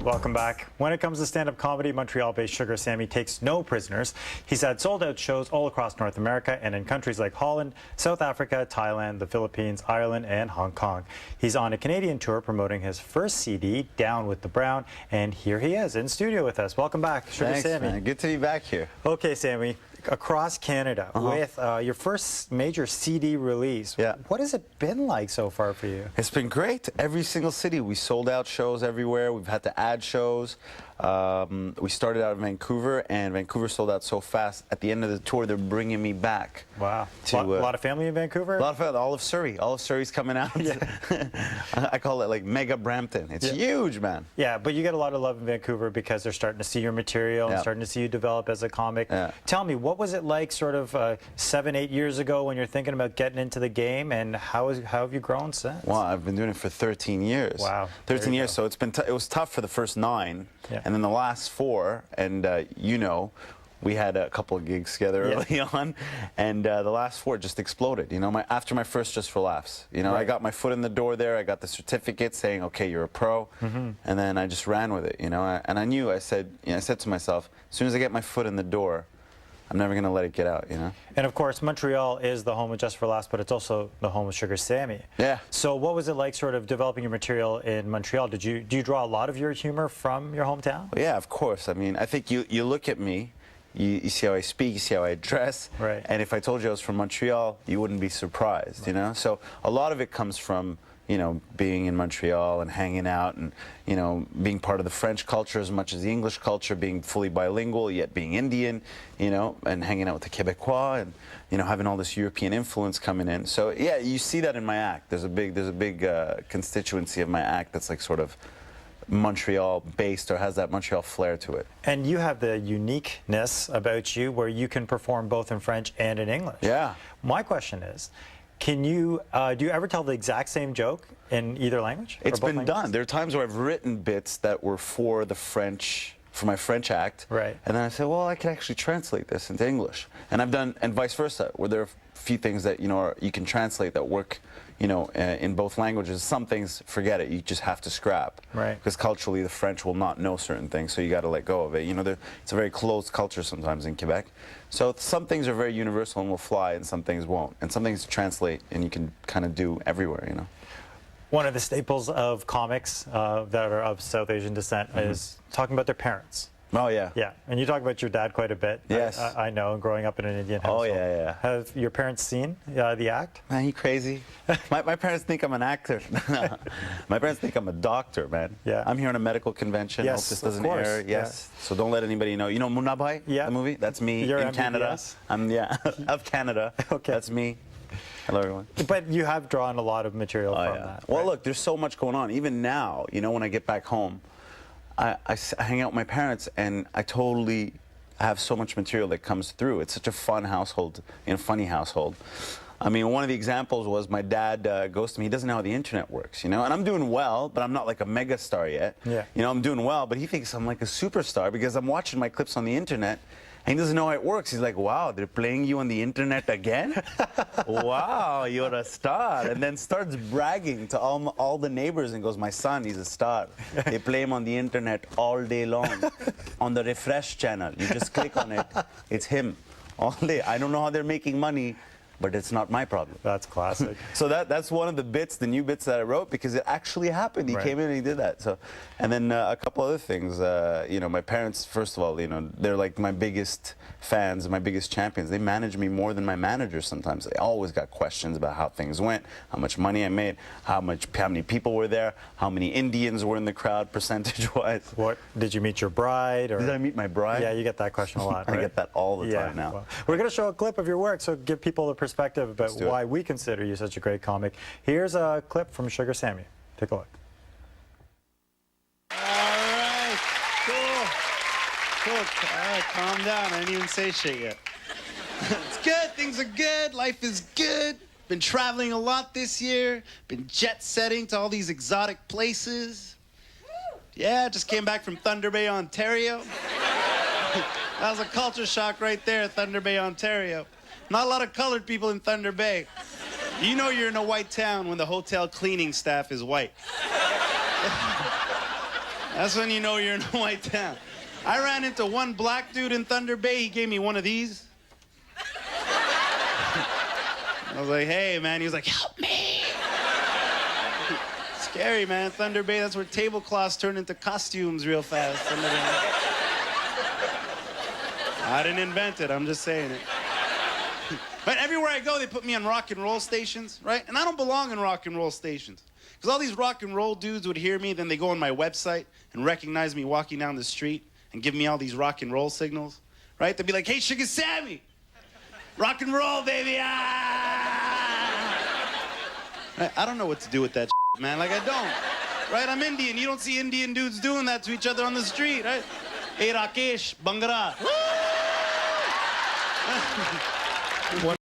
Welcome back. When it comes to stand-up comedy, Montreal-based Sugar Sammy takes no prisoners. He's had sold-out shows all across North America and in countries like Holland, South Africa, Thailand, the Philippines, Ireland, and Hong Kong. He's on a Canadian tour promoting his first CD, Down with the Brown, and here he is in studio with us. Welcome back, Sugar Thanks, Sammy. Man. Good to be back here. Okay, Sammy. Across Canada with your first major CD release. Yeah. What has it been like so far for you? It's been great. Every single city. We sold out shows everywhere. We've had to add shows. We started out in Vancouver, and Vancouver sold out so fast. At the end of the tour, they're bringing me back. Wow. To, a lot of family in Vancouver? A lot of family. All of Surrey. All of Surrey's coming out. Yeah. I call it like Mega Brampton. It's huge, man. Yeah, but you get a lot of love in Vancouver because they're starting to see your material and starting to see you develop as a comic. Yeah. Tell me, what was it like sort of 7, 8 years ago when you're thinking about getting into the game, and how have you grown since? Well, I've been doing it for 13 years. Wow. 13 years, so it was tough for the first 9, and then the last 4, and we had a couple of gigs together early on, and the last 4 just exploded. You know, after my first Just for Laughs, I got my foot in the door there. I got the certificate saying, "Okay, you're a pro," and then I just ran with it. And I knew. I said to myself, as soon as I get my foot in the door, I'm never going to let it get out, And of course, Montreal is the home of Just for Laughs, but it's also the home of Sugar Sammy. Yeah. So what was it like sort of developing your material in Montreal? Do you draw a lot of your humor from your hometown? Well, yeah, of course. I mean, I think you look at me, you see how I speak, you see how I dress, right. And if I told you I was from Montreal, you wouldn't be surprised, So a lot of it comes from being in Montreal and hanging out and, being part of the French culture as much as the English culture, being fully bilingual, yet being Indian, and hanging out with the Quebecois and, having all this European influence coming in. So, yeah, you see that in my act. There's a big constituency of my act that's like sort of Montreal-based or has that Montreal flair to it. And you have the uniqueness about you where you can perform both in French and in English. Yeah. My question is, do you ever tell the exact same joke in either language? It's been done. There are times where I've written bits that were for the French, for my French act. Right. And then I said, well, I can actually translate this into English. And I've done, and vice versa, where there are a few things that, you can translate that work, in both languages. Some things, forget it, you just have to scrap. Right. Because culturally, the French will not know certain things, so you got to let go of it. It's a very closed culture sometimes in Quebec. So some things are very universal and will fly, and some things won't. And some things translate, and you can kind of do everywhere, One of the staples of comics that are of South Asian descent is talking about their parents. Oh, yeah. Yeah, and you talk about your dad quite a bit. Yes. I know, growing up in an Indian household. Oh, yeah. Have your parents seen the act? Man, you crazy? my parents think I'm an actor. My parents think I'm a doctor, man. Yeah. I'm here on a medical convention. Yes, Hope this doesn't of course. air. Yes. Yeah. So don't let anybody know. You know Munnabai, the movie? That's me. You're in MBBS? Canada. I'm, of Canada. Okay. That's me. Hello, everyone. But you have drawn a lot of material from that. Well, right? look, there's so much going on. Even now, when I get back home, I hang out with my parents, and I have so much material that comes through. It's such a fun household, funny household. I mean, one of the examples was my dad goes to me, he doesn't know how the internet works, and I'm doing well, but I'm not like a mega star yet. Yeah. I'm doing well, but he thinks I'm like a superstar because I'm watching my clips on the internet, and he doesn't know how it works. He's like, wow, they're playing you on the internet again? Wow, you're a star. And then starts bragging to all the neighbors and goes, my son, he's a star. They play him on the internet all day long. On the refresh channel, you just click on it, it's him all day. I don't know how they're making money, but it's not my problem. That's classic. So that's one of the bits, the new bits that I wrote, because it actually happened. He came in and he did that. So, and then a couple other things. My parents, first of all, they're like my biggest fans, my biggest champions. They manage me more than my manager sometimes. They always got questions about how things went, how much money I made, how many people were there, how many Indians were in the crowd, percentage-wise. What, did you meet your bride? Or? Did I meet my bride? Yeah, you get that question a lot, right? I get that all the time now. Well, we're going to show a clip of your work, so give people the perspective about why we consider you such a great comic. Here's a clip from Sugar Sammy. Take a look. All right, cool. All right, calm down. I didn't even say shit yet. It's good. Things are good. Life is good. Been traveling a lot this year. Been jet setting to all these exotic places. Yeah, just came back from Thunder Bay, Ontario. That was a culture shock right there, Thunder Bay, Ontario. Not a lot of colored people in Thunder Bay. You know you're in a white town when the hotel cleaning staff is white. That's when you know you're in a white town. I ran into one black dude in Thunder Bay. He gave me one of these. I was like, hey, man. He was like, help me. Scary, man. Thunder Bay, that's where tablecloths turn into costumes real fast. I didn't invent it. I'm just saying it. But everywhere I go, they put me on rock and roll stations, right? And I don't belong in rock and roll stations. Because all these rock and roll dudes would hear me, then they go on my website and recognize me walking down the street and give me all these rock and roll signals, right? They'd be like, hey, Sugar Sammy, rock and roll, baby, ah! I don't know what to do with that shit, man. Like, I don't, right? I'm Indian. You don't see Indian dudes doing that to each other on the street, right? Hey, Rakesh, Bhangra.